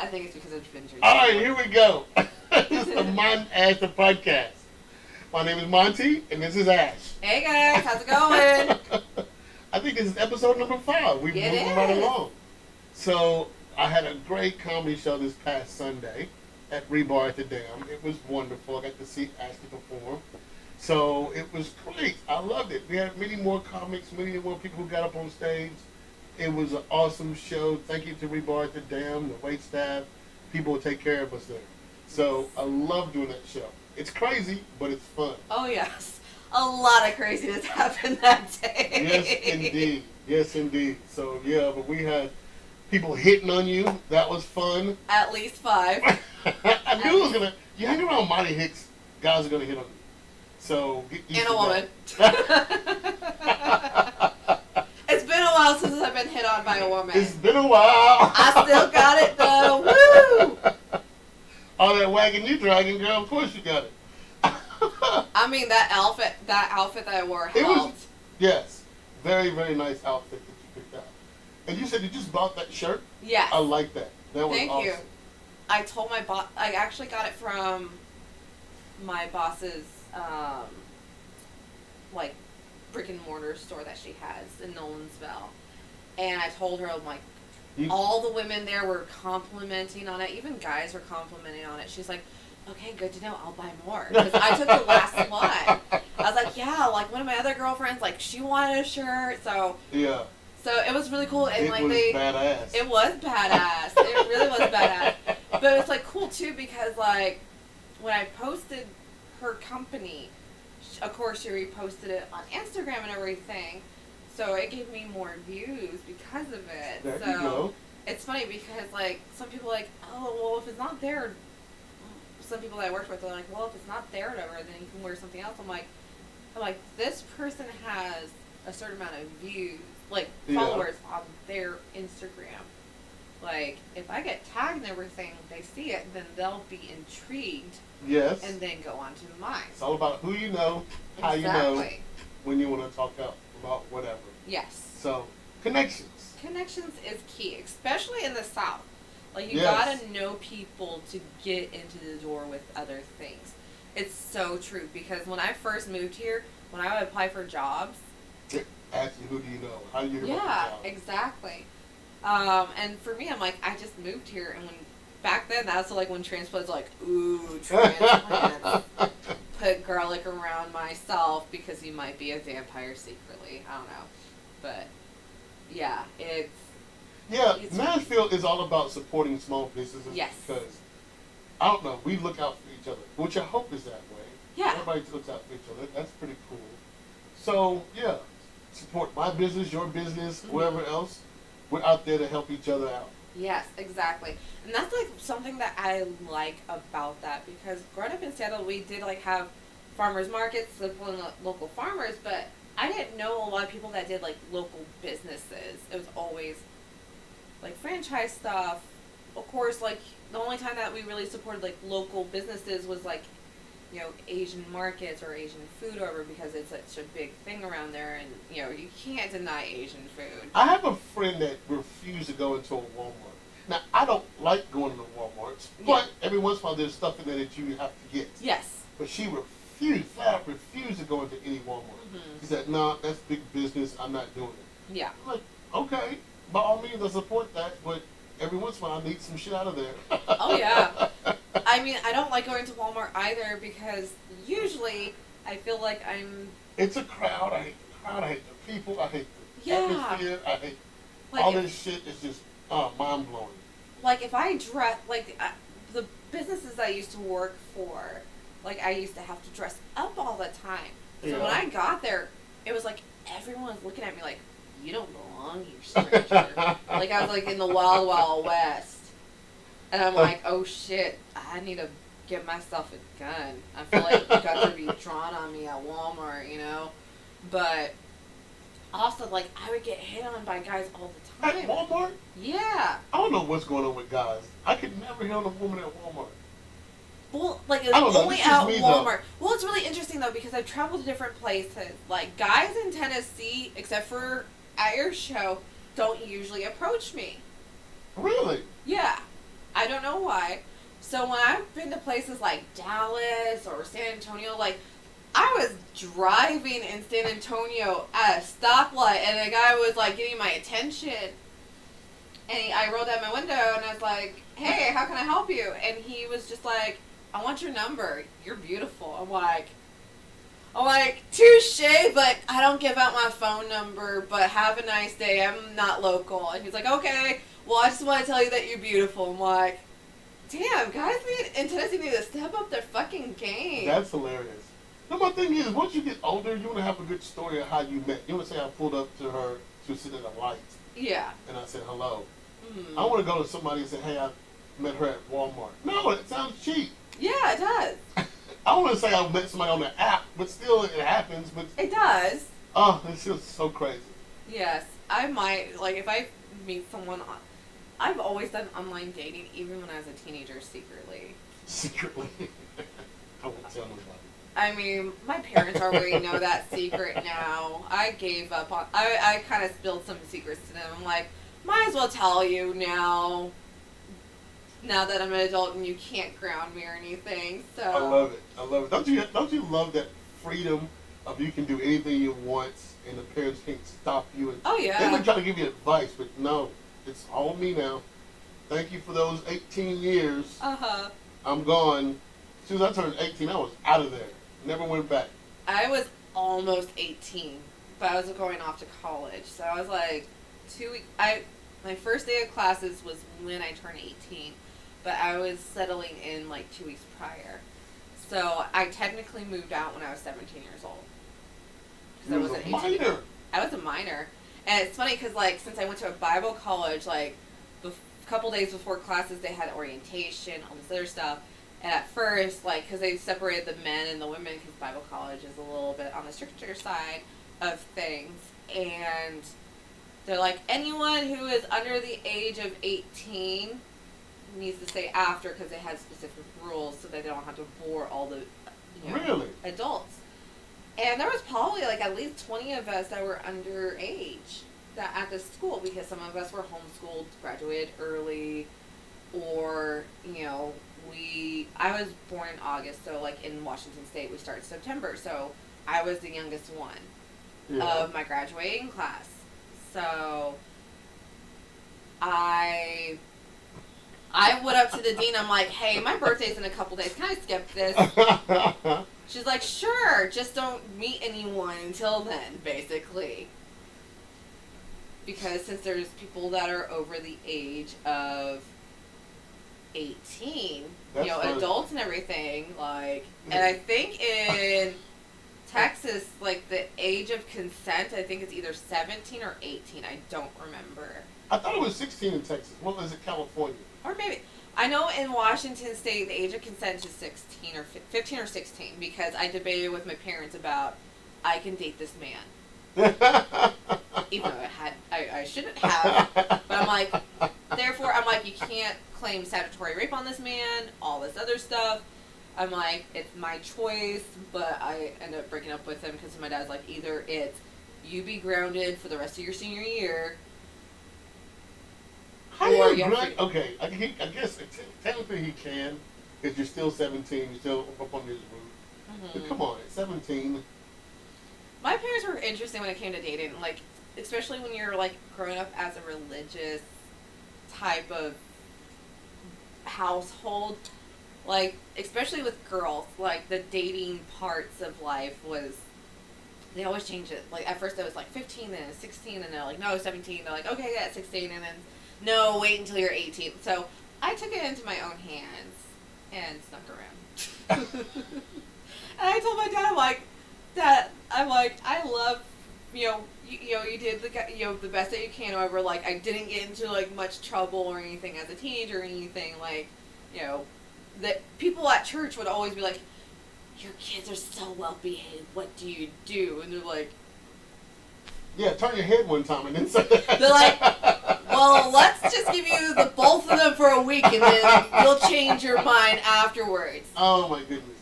I think it's because I've been drinking. All right, here we go. This is the Mont Asher podcast. My name is Monty, and this is Ash. Hey guys, how's it going? I think this is episode number 5. We're It moving right is. along. So I had a great comedy show this past Sunday at Rebar at the Dam. It was wonderful. I got to see Ashley perform. So it was great. I loved it. We had many more comics, many more people who got up on stage. It was an awesome show. Thank you to Rebar at the Dam, the wait staff, people who take care of us there. So I love doing that show. It's crazy, but it's fun. Oh yes, a lot of craziness happened that day. Yes, indeed. Yes, indeed. So yeah, but we had people hitting on you. That was fun. At least 5. I knew it was gonna. You hang around Monty Hicks, guys are gonna hit on you. So get used And to a woman. that. It's been a while since I've been hit on by a woman. It's been a while. I still got it though. Woo! All that wagon you dragging, girl. Of course you got it. I mean that outfit that I wore It was- helped. Yes, very very nice outfit that you picked out. And you said you just bought that shirt. Yes. I like that. That was Thank awesome. you. I told my boss. I actually got it from my boss's like brick and mortar store that she has in Nolensville, and I told her, I'm like, You- all the women there were complimenting on it. Even guys were complimenting on it. She's like, okay, good to know. I'll buy more because I took the last one. I was like, yeah, like one of my other girlfriends, like she wanted a shirt, so Yeah, it was really cool, and it like was they. badass. It was badass. It really was badass. But it was like cool too because like when I posted her company, of course she reposted it on Instagram and everything. So it gave me more views because of it. There so you go. it's funny because like some people are like, oh well, if it's not there, some people that I worked with are like, well, if it's not there or whatever, then you can wear something else. I'm like this person has a certain amount of views, like Yeah. followers on their Instagram. Like if I get tagged and everything, they see it, then they'll be intrigued Yes. and then go on to mine. It's all about who you know, how you know, Exactly. when you want to talk about whatever. Yes. So, connections. Connections is key, especially in the South. Like you Yes. gotta know people to get into the door with other things. It's so true because when I first moved here, when I would apply for jobs, Ask you, who do you know? How do you hear yeah, about the job? exactly. And for me, I'm like, I just moved here, and when back then, that's like when transplants like, ooh, transplants. Put garlic around myself because you might be a vampire secretly. I don't know, but yeah, it's Yeah, It's- Nashville is all about supporting small businesses. Yes. Because, I don't know, we look out for each other, which I hope is that way. yeah, Everybody looks out for each other. That's pretty cool. So, yeah, support my business, your business, Mhm. whoever else. We're out there to help each other out. yes, exactly. And that's like something that I like about that because growing up in Seattle, we did like have farmers markets, supporting local farmers, but I didn't know a lot of people that did like local businesses. It was always like franchise stuff. Of course, like the only time that we really supported like local businesses was like, you know, Asian markets or Asian food over because it's such a big thing around there, and you know you can't deny Asian food. I have a friend that refused to go into a Walmart. Now, I don't like going to Walmarts, but every once in a while there's stuff in there that you have to get. Yes. But she flat out refused to go into any Walmart. Mhm. She said, "No, that's big business. I'm not doing it." Yeah. I'm like, okay, by all means, I support that, but every once in a while I need some shit out of there. Oh yeah. I mean, I don't like going to Walmart either because usually I feel like I'm It's a crowd. I hate the crowd. I hate the people. I hate the Yeah. atmosphere. I hate like all if, this shit. Is just mind blowing. like if I dress like the businesses I used to work for, like I used to have to dress up all the time. So Yeah. when I got there, it was like everyone was looking at me like, "You don't belong here, stranger." Like I was like in the wild, wild west, and I'm like, "Oh shit, I need to get myself a gun." I feel like guns would be drawn on me at Walmart, you know. But also, like I would get hit on by guys all the At time. Walmart, Yeah. I don't know what's going on with guys. I could never hit on a woman at Walmart. Well, like it's I don't know, only this is at me, though. Walmart. Well, it's really interesting though because I've traveled to different places. Like guys in Tennessee, except for at your show, don't usually approach me. Really? Yeah. I don't know why. So when I've been to places like Dallas or San Antonio, like I was driving in San Antonio at a stoplight, and a guy was like getting my attention, and I rolled down my window and I was like, "Hey, how can I help you?" And he was just like, "I want your number. You're beautiful." I'm like, touche, but I don't give out my phone number, but have a nice day. I'm not local. And he's like, okay, well, I just want to tell you that you're beautiful. I'm like, damn, guys in Tennessee need to step up their fucking game. That's hilarious. No, my thing is, once you get older, you want to have a good story of how you met. You want to say I pulled up to her, she was sitting at a light, Yeah. and I said hello. Mm. I want to go to somebody and say, hey, I met her at Walmart. No, it sounds cheap. Yeah, it does. I want to say I met somebody on the app, but still it happens. But It does. oh, it's just so crazy. Yes. I might, like, if I meet someone, I've always done online dating, even when I was a teenager, secretly. Secretly. I won't tell nobody. I mean, my parents already know that secret now. I gave up on. I kind of spilled some secrets to them. I'm like, might as well tell you now. Now that I'm an adult and you can't ground me or anything, so. I love it. I love it. Don't you love that freedom of you can do anything you want and the parents can't stop you? And Oh yeah. they may try to give you advice, but no, it's all me now. Thank you for those 18 years. Uh-huh. I'm gone. As soon as I turned 18, I was out of there. Never went back. I was almost 18, but I was going off to college, so I was like 2 weeks. My first day of classes was when I turned 18, but I was settling in like 2 weeks prior. So I technically moved out when I was 17 years old. You was a minor. I was a minor, and it's funny because like since I went to a Bible college, like a couple days before classes, they had orientation, all this other stuff. And at first, like, because they separated the men and the women, because Bible college is a little bit on the stricter side of things. And they're like, anyone who is under the age of 18 needs to stay after, because they had specific rules so they don't have to bore all the Really? adults. And there was probably like at least 20 of us that were underage that at the school, because some of us were homeschooled, graduated early, or, I was born in August, so like in Washington State we start in September, so I was the youngest one of my graduating class. So I went up to the dean, I'm like, hey, my birthday's in a couple days, can I skip this? She's like, sure, just don't meet anyone until then, basically. Because since there's people that are over the age of 18, That's funny. adults and everything, like, and I think in Texas, like, the age of consent, I think it's either 17 or 18, I don't remember. I thought it was 16 in Texas. What was it, California? Or maybe, I know in Washington State, the age of consent is 16 or 15 or 16, because I debated with my parents about, I can date this man. Even though I shouldn't have, but I'm like, therefore, I'm like, you can't claim statutory rape on this man, all this other stuff. I'm like, it's my choice, but I end up breaking up with him because my dad's like, either it's you be grounded for the rest of your senior year. How do you ground? Okay, I guess technically he can, because you're still 17, you're still up under his roof. Mm-hmm. But come on, at 17. My parents were interesting when it came to dating, like, especially when you're, like, growing up as a religious type of household. Like, especially with girls, like, the dating parts of life was, they always change it. Like, at first it was, like, 15, then 16, and they're like, no, 17. They're like, okay, yeah, 16, and then, no, wait until you're 18. So, I took it into my own hands and snuck around. And I told my dad, I'm like, I love, you did the best that you can. However, like, I didn't get into like much trouble or anything as a teenager or anything. Like, that people at church would always be like, your kids are so well behaved. What do you do? And they're like, yeah, turn your head one time and then say that. They're like, well, let's just give you the both of them for a week and then you'll change your mind afterwards. Oh my goodness.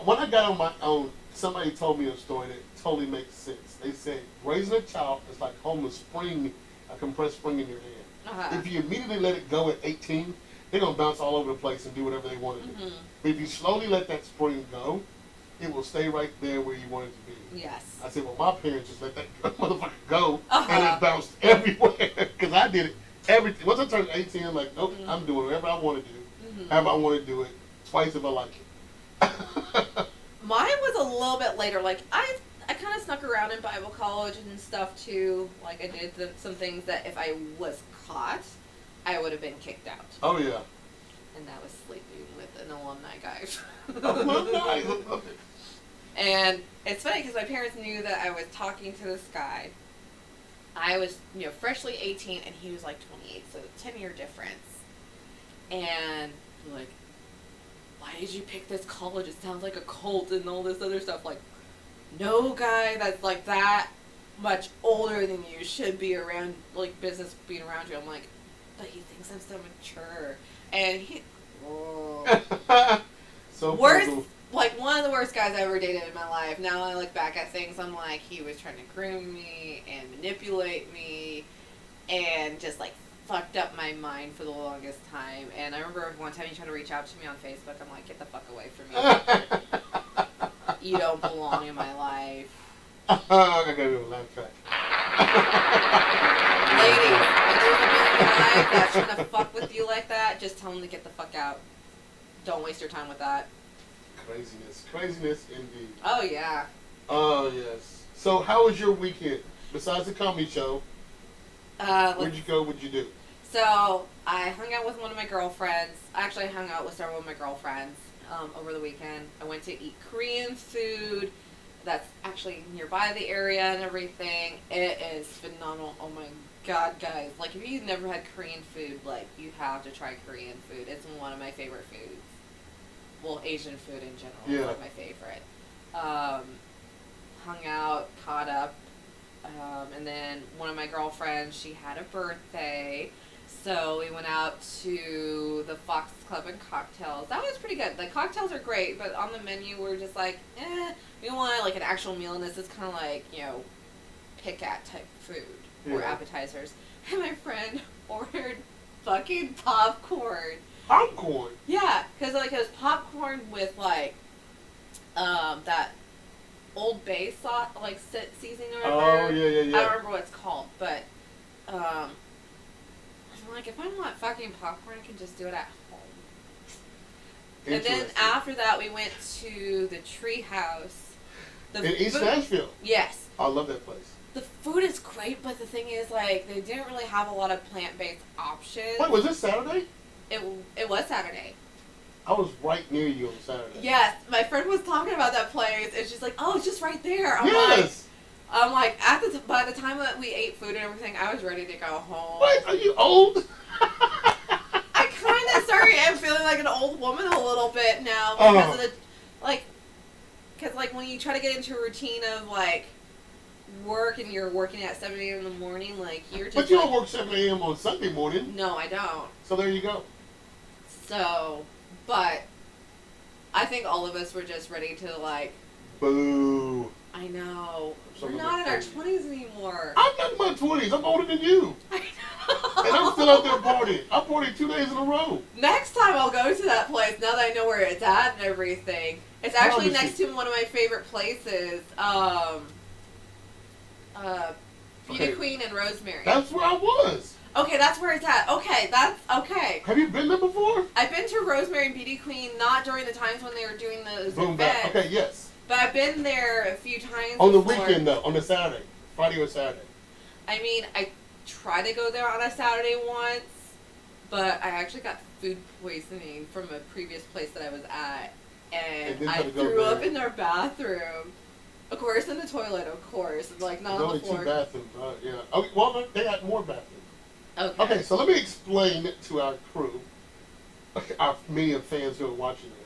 When I got on my own, somebody told me a story that totally makes sense. They said raising a child is like holding a compressed spring in your hand. Uh-huh. If you immediately let it go at 18, they're going to bounce all over the place and do whatever they want to do. Mm-hmm. But if you slowly let that spring go, it will stay right there where you want it to be. Yes. I said, well, my parents just let that motherfucker go, Uh-huh. and it bounced everywhere. Because I did it everything. Once I turned 18, I'm like, nope, Mm-hmm. I'm doing whatever I want to do. Mm-hmm. However I want to do it, twice if I like it. Mine was a little bit later. Like, I kind of snuck around in Bible college and stuff, too. Like, I did some things that if I was caught, I would have been kicked out. Oh, yeah. And that was sleeping with an alumni guy. Alumni, I love it. And it's funny because my parents knew that I was talking to this guy. I was, freshly 18 and he was like 28, so 10-year difference. And like, why did you pick this college? It sounds like a cult and all this other stuff. Like, no guy that's like that much older than you should be around, like, business being around you. I'm like, but he thinks I'm so mature. And he, So worst, cool. like, one of the worst guys I ever dated in my life. Now I look back at things, I'm like, he was trying to groom me and manipulate me and just, like, fucked up my mind for the longest time. And I remember one time he tried to reach out to me on Facebook. I'm like, get the fuck away from me. You don't belong in my life. I gotta do a laugh track. Ladies, if there's a guy that's trying to fuck with you like that, just tell him to get the fuck out. Don't waste your time with that. Craziness indeed. Oh, yeah. Oh, yes. So how was your weekend? Besides the comedy show, where'd you go, what'd you do? So, I hung out with one of my girlfriends. Actually, I hung out with several of my girlfriends over the weekend. I went to eat Korean food that's actually nearby the area and everything. It is phenomenal. Oh my god, guys. Like, if you've never had Korean food, like, you have to try Korean food. It's one of my favorite foods. Well, Asian food in general is like my favorite. Hung out, caught up, and then one of my girlfriends, she had a birthday, so we went out to the Fox Club and cocktails. That was pretty good. The cocktails are great, but on the menu we're just like, we want like an actual meal, and this is kind of like, pick at type food or appetizers. And my friend ordered fucking popcorn. Popcorn? Yeah, because like it was popcorn with like that Old Bay sauce, like seasoning or whatever. Oh, yeah. I don't remember what it's called, but I'm like, if I want fucking popcorn, I can just do it at home. And then after that, we went to the Tree House. In East Nashville? Yes. I love that place. The food is great, but the thing is, like, they didn't really have a lot of plant-based options. Wait, was this Saturday? It was Saturday. I was right near you on Saturday. Yes, my friend was talking about that place, and she's like, "Oh, it's just right there." I'm like, by the time that we ate food and everything, I was ready to go home. What? Are you old? I kind of am feeling like an old woman a little bit now because of the, because when you try to get into a routine of like work and you're working at 7 a.m. in the morning, like you're just. But you don't work 7 a.m. on Sunday morning. No, I don't. So there you go. So, but I think all of us were just ready to like. Boo. I know. Some We're not in our 20s anymore. I'm not in my 20s. I'm older than you. I know. And I'm still out there partying. I partied 2 days in a row. Next time I'll go to that place, now that I know where it's at and everything. It's actually next to one of my favorite places. Beauty Queen and Rosemary. That's where I was. Okay, that's where it's at. Okay, that's okay. Have you been there before? I've been to Rosemary and Beauty Queen, not during the times when they were doing those events. Okay, yes. But I've been there a few times on the before. weekend, though, on a Saturday. Friday or Saturday. I mean, I tried to go there on a Saturday once, but I actually got food poisoning from a previous place that I was at, and I threw up in their bathroom. Of course, in the toilet, of course. Like, not on the floor. There's only 2 bathrooms, yeah. Okay, well, they had more bathrooms. Okay, so let me explain to our crew, our million fans who are watching this.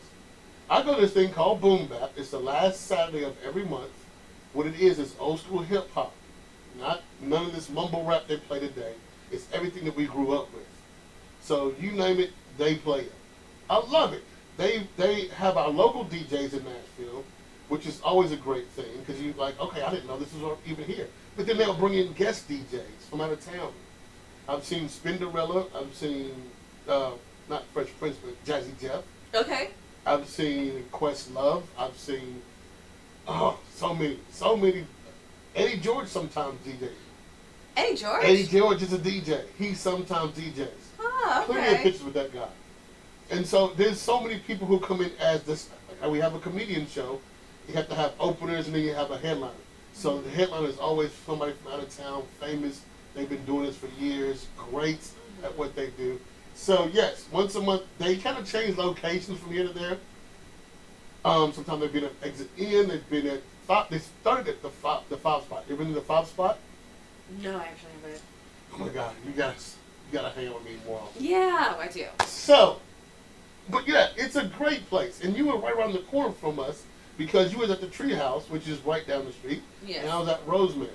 I go to this thing called Boom Bap. It's the last Saturday of every month. What it is old school hip hop. None of this mumble rap they play today. It's everything that we grew up with. So you name it, they play it. I love it. They have our local DJs in Nashville, which is always a great thing because you're like, okay, I didn't know this was even here. But then they'll bring in guest DJs from out of town. I've seen Spinderella. I've seen not Fresh Prince, but Jazzy Jeff. Okay. I've seen Questlove. I've seen so many. Eddie George sometimes DJs. Eddie George? Eddie George is a DJ. He sometimes DJs. Oh, Plenty of okay. pictures with that guy. And so there's so many people who come in as this. Like we have a comedian show. You have to have openers and then you have a headliner. So the headliner is always somebody from out of town, famous. They've been doing this for years. Great at what they do. So yes, once a month they kind of change locations from here to there. Sometimes they've been at Exit Inn. They've been at they started at the five spot. You ever been to the five spot? No, I actually haven't. Oh my God, you gotta hang out with me more. Yeah, I do. So, but yeah, it's a great place, and you were right around the corner from us because you was at the Treehouse, which is right down the street. Yes. And I was at Rosemary.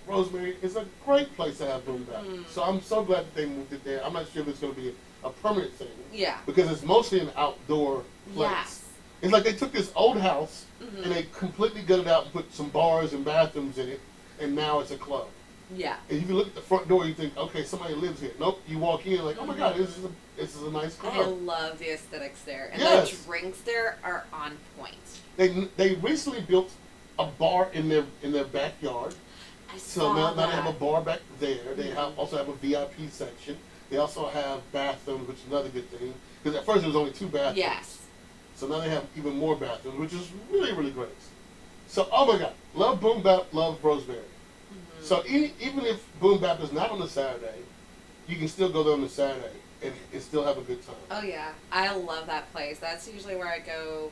Rosemary is a great place to have boom bap. So I'm so glad that they moved it there. I'm not sure if it's going to be a permanent thing. Yeah. Because it's mostly an outdoor place. Yes. It's like they took this old house and they completely gutted out and put some bars and bathrooms in it, and now it's a club. Yeah. And if you look at the front door, you think, okay, somebody lives here. Nope. You walk in like, oh my God, this is a nice club. I love the aesthetics there, and Yes. the drinks there are on point. They recently built a bar in their backyard. I So saw now that. they have a bar back there. They also have a VIP section. They also have bathrooms, which is another good thing. Because at first there was only 2 bathrooms. Yes. So now they have even more bathrooms, which is really, really great. So, oh my God, love Boom Bap, love Rosemary. So even if Boom Bap is not on a Saturday, you can still go there on a Saturday and still have a good time. Oh yeah, I love that place. That's usually where I go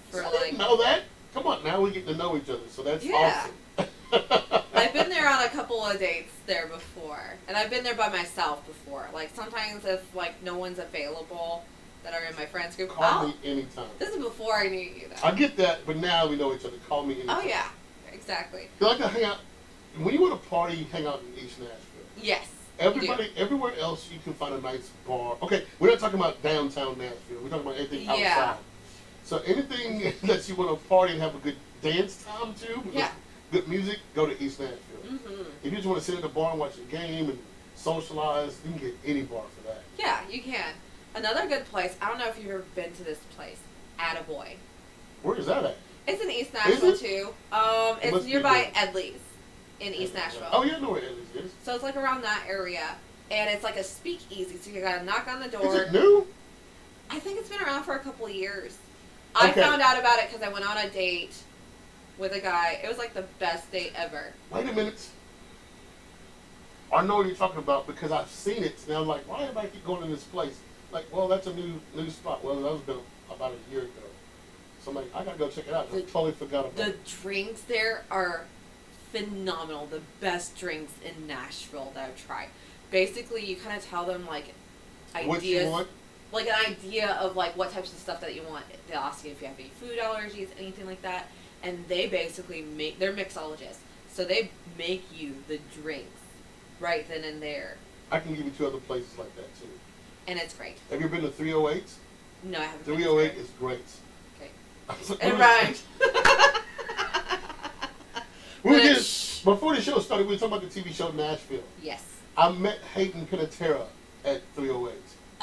for I like. didn't know that. Come on, now we get to know each other, so that's Yeah. awesome. I've been there on a couple of dates there before, and I've been there by myself before. Like sometimes if like no one's available that are in my friends group, Call me anytime. This is before I knew you though. I get that, but now we know each other. Call me anytime. Oh yeah, exactly. You like to hang out. When you want to party, you hang out in East Nashville. Yes. Everybody, everywhere else, you can find a nice bar. Okay, we're not talking about downtown Nashville. We're talking about anything outside. Yeah. So anything that you want to party and have a good dance time to, with good music, go to East Nashville. If you just want to sit at the bar and watch a game and socialize, you can get any bar for that. Yeah, you can. Another good place. I don't know if you've ever been to this place. Attaboy. Where is that at? It's in East Nashville it? too. It It's must be nearby good. Edley's in East Nashville. Oh yeah, I know where Edley's is. So it's like around that area, and it's like a speakeasy. So you gotta knock on the Is door. it new? I think it's been around for a couple of years. I Okay. found out about it because I went on a date with a guy. It was like the best date ever. Wait a minute. I know what you're talking about because I've seen it, and I'm like, why do I keep going to this place? Like, well, that's a new spot. Well, that was been about a year ago. So I'm like, I gotta go check it out. I totally forgot about The it. drinks there are phenomenal. The best drinks in Nashville that I've tried. Basically, you kind of tell them like ideas. What you want? Like an idea of like what types of stuff that you want. They'll ask you if you have any food allergies, anything like that, and they basically they're mixologists, so they make you the drinks right then and there, I can give you 2 other places like that too. and it's great. Have you been to 308? No, I haven't. been 308 there. is great. Okay. It rhymed. Before the show started, we were talking about the TV show Nashville. Yes. I met Hayden Panettiere at 308.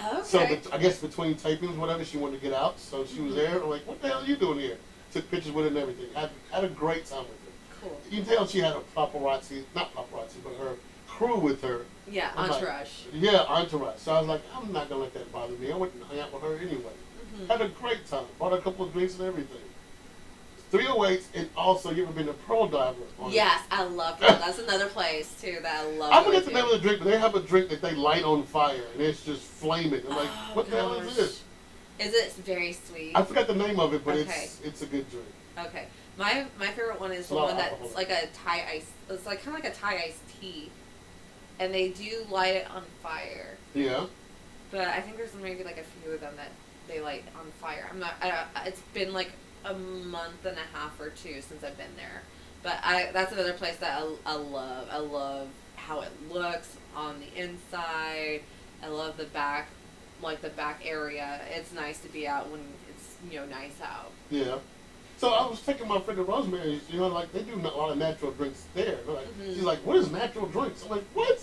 Okay. So I guess between tapings, whatever, she wanted to get out, so she was there. I'm like, what the hell are you doing here? Took pictures with her and everything. Had a great time with her. Cool. You can tell she had a paparazzi, not paparazzi, but her crew with her. Yeah, I'm like, entourage. Yeah, entourage. So I was like, I'm not gonna let that bother me. I went and hung out with her anyway. Had a great time. Bought her a couple of drinks and everything. 308, and also you ever been to Pearl Diver? Yes, I love that. That's another place too that I love. I forget the going name of the drink, but they have a drink that they light on fire and it's just flaming. I'm like, what the hell is this? Is it very sweet? I forgot the name of it, but Okay. it's a good drink. Okay. My favorite one is the It's a lot one of that's alcohol. like a Thai ice. It's like kind of like a Thai iced tea, and they do light it on fire. Yeah. But I think there's maybe like a few of them that they light on fire. I'm not. It's been like a month and a half or 2 since I've been there. But that's another place that I love. I love how it looks on the inside. I love the back, like the back area. It's nice to be out when it's nice out. Yeah. So I was taking my friend to Rosemary's, like they do a lot of natural drinks there. Like, she's like, what is natural drinks? I'm like, what?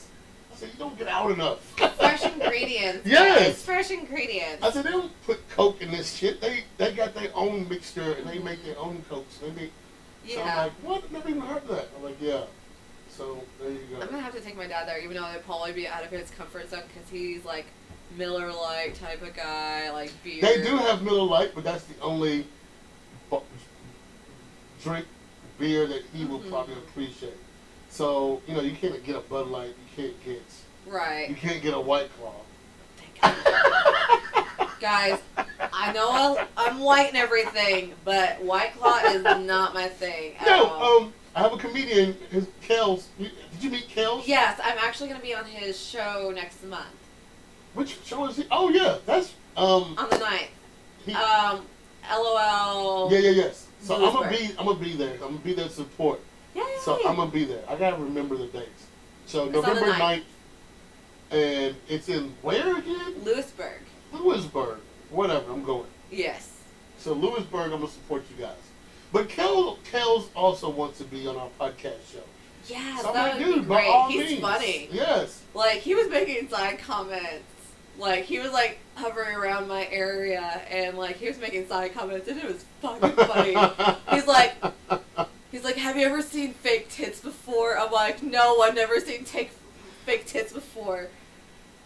I said, you don't get out enough. Fresh ingredients. Yes. Guys. Fresh ingredients. I said, they don't put Coke in this shit. They got their own mixture and they make their own Cokes. So I'm like, what? I've never even heard of that. I'm like, yeah. So there you go. I'm gonna have to take my dad there, even though it'd probably be out of his comfort zone because he's like Miller Lite type of guy, like beer. They do have Miller Lite, but that's the only drink beer that he will probably appreciate. So you can't get a Bud Light. You can't get a White Claw. Guys, I know I'm white and everything, but White Claw is not my thing at all. I have a comedian, Kels. Did you meet Kels? Yes, I'm actually going to be on his show next month. Which show is he? Oh yeah, that's on the 9th. LOL. Yes. So Lewisburg. I'm gonna be there. I'm gonna be there to support. Yay. So I'm gonna be there. I gotta remember the dates. So It's November on the 9th, and it's in where again? Lewisburg. Whatever. I'm going. Yes. So Lewisburg, I'm gonna support you guys. But Kels also wants to be on our podcast show. Yeah, so that would be by great. all He's means. funny. Yes. Like, he was making side comments. Like, he was, like, hovering around my area, and, like, he was making side comments, and it was fucking funny. He's like, have you ever seen fake tits before? I'm like, no, I've never seen fake tits before.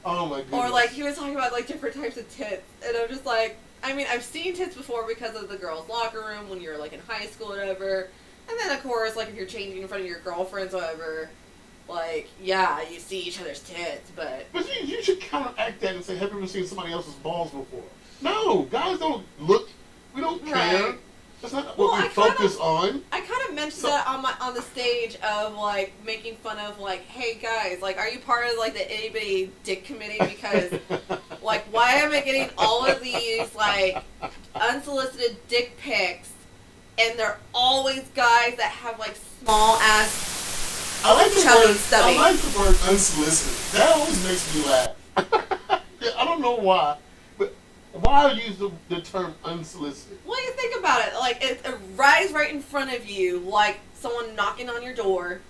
Oh, my goodness. Or, like, he was talking about, like, different types of tits, and I'm just like, I mean, I've seen tits before because of the girls' locker room when you're, like, in high school or whatever. And then, of course, like, if you're changing in front of your girlfriends or whatever, like, yeah, you see each other's tits, but... But you should counteract that and say, have you ever seen somebody else's balls before? No, guys don't look. We don't care. Right. That's not what we focus on. I kind of mentioned that on the stage of, like, making fun of, like, hey, guys, like, are you part of, like, the itty-bitty dick committee? Because, like, why am I getting all of these, like, unsolicited dick pics? And they're always guys that have, like, small-ass I like the word unsolicited. That always makes me laugh. I don't know why, but why use the term unsolicited? Well, you think about it. Like, it arrives right in front of you, like someone knocking on your door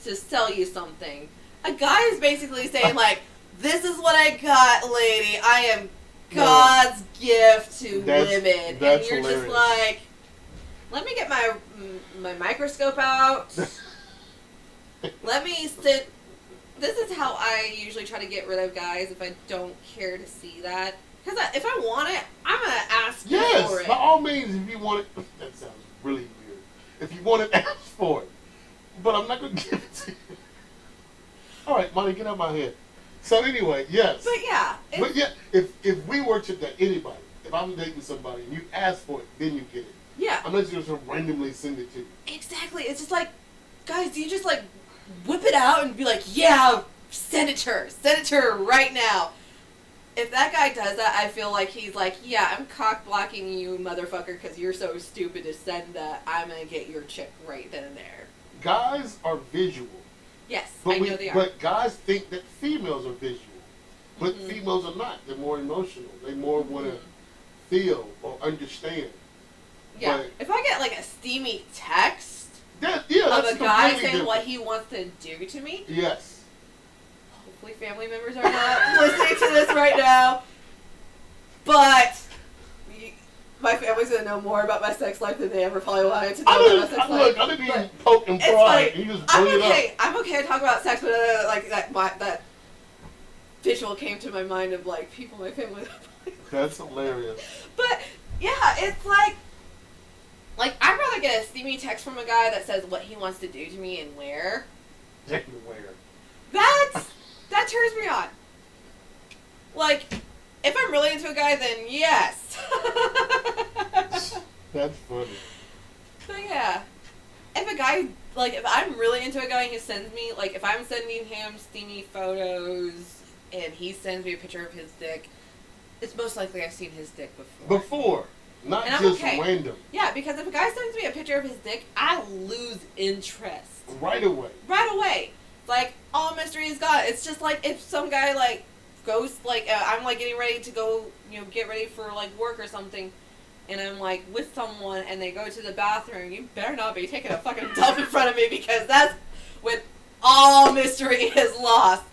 to sell you something. A guy is basically saying, like, this is what I got, lady. I am God's gift to women. And you're hilarious. just like, let me get my microscope out. Let me sit. This is how I usually try to get rid of guys if I don't care to see that. Because if I want it, I'm going to ask you for it. Yes, by all means, if you want it. That sounds really weird. If you want it, ask for it. But I'm not going to give it to you. All right, Monty, get out of my head. So anyway, yes. But yeah. If we were to date anybody, if I'm dating somebody and you ask for it, then you get it. Yeah. I'm not just randomly send it to you. Exactly. It's just like, guys, do you just like whip it out and be like, yeah, send it to her right now. If that guy does that, I feel like he's like, yeah, I'm cock blocking you, motherfucker, because you're so stupid to send that. I'm going to get your chick right then and there. Guys are visual. Yes, I know they are. But guys think that females are visual. But females are not. They're more emotional. They more want to feel or understand. Yeah. But if I get like a steamy text of a guy saying different. what he wants to do to me. Yes. Hopefully family members are not listening to this right now. But my family's going to know more about my sex life than they ever probably wanted to know about my sex life. I didn't even poke and pry. You just bring it up. I'm okay to talk about sex, but like that visual came to my mind of like people in my family. That's hilarious. But yeah, it's like I'd rather get a steamy text from a guy that says what he wants to do to me and where. And where? That turns me on. Like, if I'm really into a guy, then yes. That's funny. But yeah, if a guy, like, if I'm really into a guy and he sends me, like, if I'm sending him steamy photos and he sends me a picture of his dick, it's most likely I've seen his dick before. Not and just okay. random. Yeah, because if a guy sends me a picture of his dick, I lose interest. Right away. Right away. Like, all mystery is gone. It's just like if some guy, like, goes, like, I'm, like, getting ready to go, get ready for, like, work or something, and I'm, like, with someone, and they go to the bathroom, you better not be taking a fucking dump in front of me, because that's when all mystery is lost.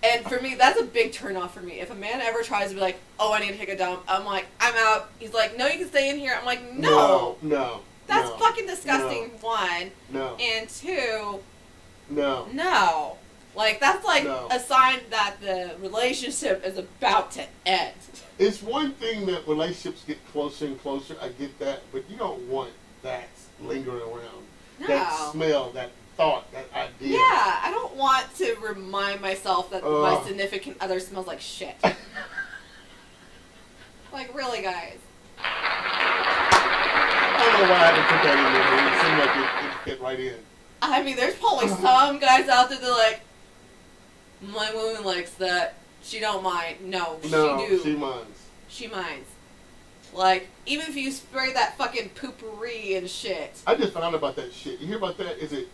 And for me, that's a big turnoff for me. If a man ever tries to be like, "Oh, I need to take a dump," I'm like, "I'm out." He's like, "No, you can stay in here." I'm like, "No, no, that's no, fucking disgusting." no, One, no, and two, no, no. Like that's like no. a sign that the relationship is about to end. It's one thing that relationships get closer and closer. I get that, but you don't want that lingering around. No. That smell, that thought, that idea. Yeah, I don't want to remind myself that my significant other smells like shit. Like, really, guys? I don't know why I had to put that in there, but it seemed like it fit right in. I mean, there's probably some guys out there that are like, my woman likes that. She don't mind. No, she do. She minds. She minds. Like, even if you spray that fucking poopery and shit. I just found out about that shit. You hear about that? Is it...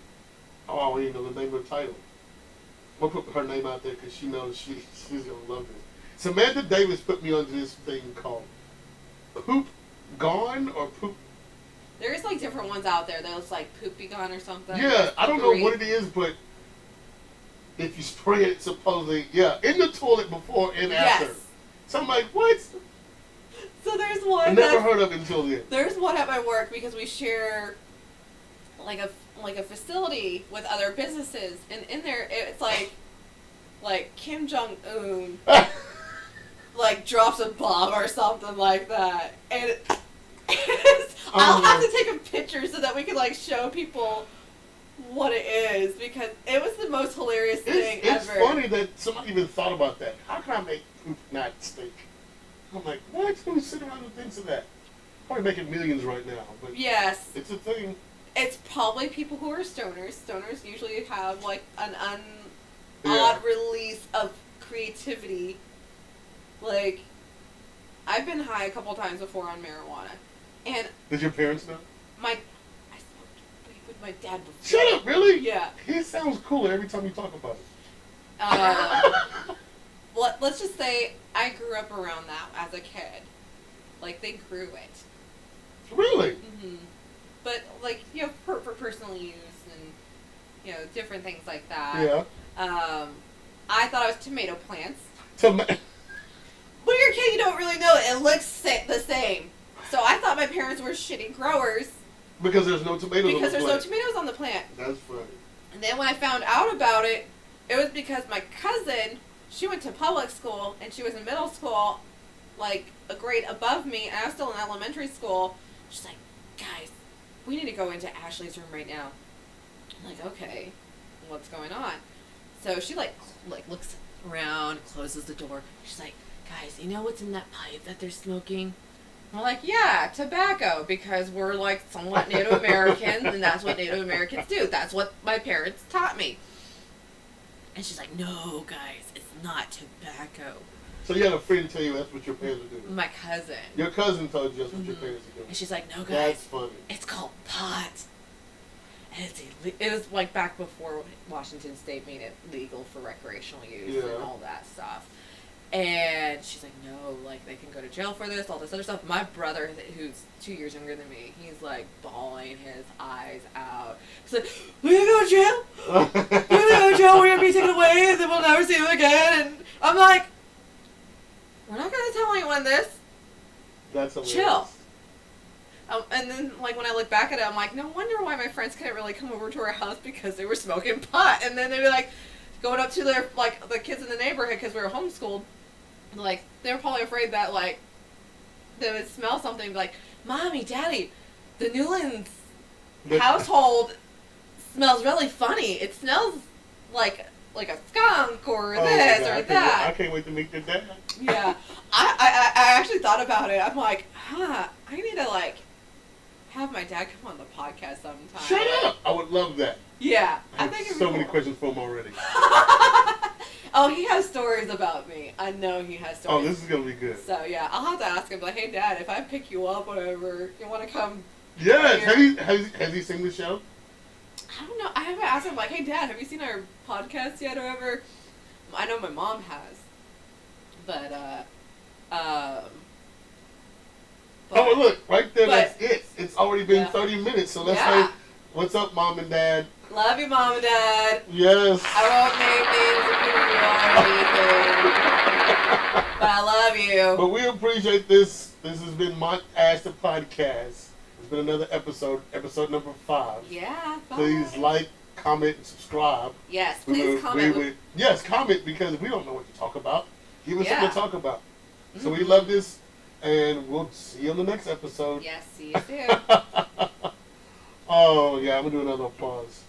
Oh, you know the name of the title. I'm going to put her name out there because she knows she's going to love this. Samantha Davis put me onto this thing called Poop Gone or Poop... There's like different ones out there. There's like Poopy Gone or something. Yeah, I don't know what it is, but if you spray it, supposedly, in the toilet before and after. Yes. So I'm like, what? So there's one. I never heard of it until then. There's one at my work because we share like a facility with other businesses, and in there it's like Kim Jong Un like drops a bomb or something like that, and I'll have to take a picture so that we can like show people what it is because it was the most hilarious thing ever. It's funny that somebody even thought about that. How can I make poop not stink? I'm like, what? Who's sitting around and thinks of that? Probably making millions right now, but yes, it's a thing. It's probably people who are stoners. Stoners usually have like an odd release of creativity. Like, I've been high a couple times before on marijuana, and did your parents know? I smoked weed with my dad before. Shut up! Really? Yeah. He sounds cooler every time you talk about it. Let's just say I grew up around that as a kid. Like, they grew it. Really? Mm-hmm. But, like, you know, for personal use and, you know, different things like that. Yeah. I thought it was tomato plants. When you're a kid, you don't really know it. It looks the same. So I thought my parents were shitty growers. Because there's no tomatoes on the plant. Because there's no tomatoes on the plant. That's funny. And then when I found out about it, it was because my cousin, she went to public school, and she was in middle school, like, a grade above me, and I was still in elementary school. She's like, guys, we need to go into Ashley's room right now. I'm like, okay, what's going on? So she, like looks around, closes the door. She's like, guys, you know what's in that pipe that they're smoking? We're like, yeah, tobacco, because we're, like, somewhat Native Americans, and that's what Native Americans do. That's what my parents taught me. And she's like, no, guys, it's not tobacco. So you had a friend tell you that's what your parents are doing? My cousin. Your cousin told you that's what your parents are doing? And she's like, no, guys. That's funny. It's called pot. And it was, like, back before Washington State made it legal for recreational use and all that stuff. And she's like, no, like, they can go to jail for this, all this other stuff. My brother, who's 2 years younger than me, he's, like, bawling his eyes out. He's like, we're going to go to jail? We're going to go to jail, we're going to be taken away, and then we'll never see him again. And I'm like, we're not going to tell anyone this. That's hilarious. Chill. And then, like, when I look back at it, I'm like, no wonder why my friends couldn't really come over to our house because they were smoking pot. And then they'd be, like, going up to their, like, the kids in the neighborhood because we were homeschooled. Like, they were probably afraid that, like, they would smell something and be like, Mommy, Daddy, the Newlands household smells really funny. It smells like a skunk or this or that. I can't wait to meet your dad. Yeah. I actually thought about it. I'm like, I need to, like, have my dad come on the podcast sometime. Shut up! I would love that. Yeah. I think so many questions for him already. Oh, he has stories about me. I know he has stories. Oh, this is going to be good. So, yeah, I'll have to ask him, like, hey, Dad, if I pick you up, whatever, you want to come? Yes. Has he seen the show? I don't know. I haven't asked him, like, hey, Dad, have you seen our podcast yet or whatever? I know my mom has. But, oh, look, right there, that's it. It's already been 30 minutes, so let's say, what's up, Mom and Dad? Love you, Mom and Dad. Yes. I won't name names if you But I love you. But we appreciate this. This has been Mont the podcast. It's been another episode number 5. Yeah. Bye. Please like, comment, and subscribe. Yes, please comment. Yes, comment because we don't know what to talk about. Give us something to talk about. So we Mm-hmm. love this, and we'll see you on the next episode. Yes, see you soon. Oh, yeah, I'm going to do another applause.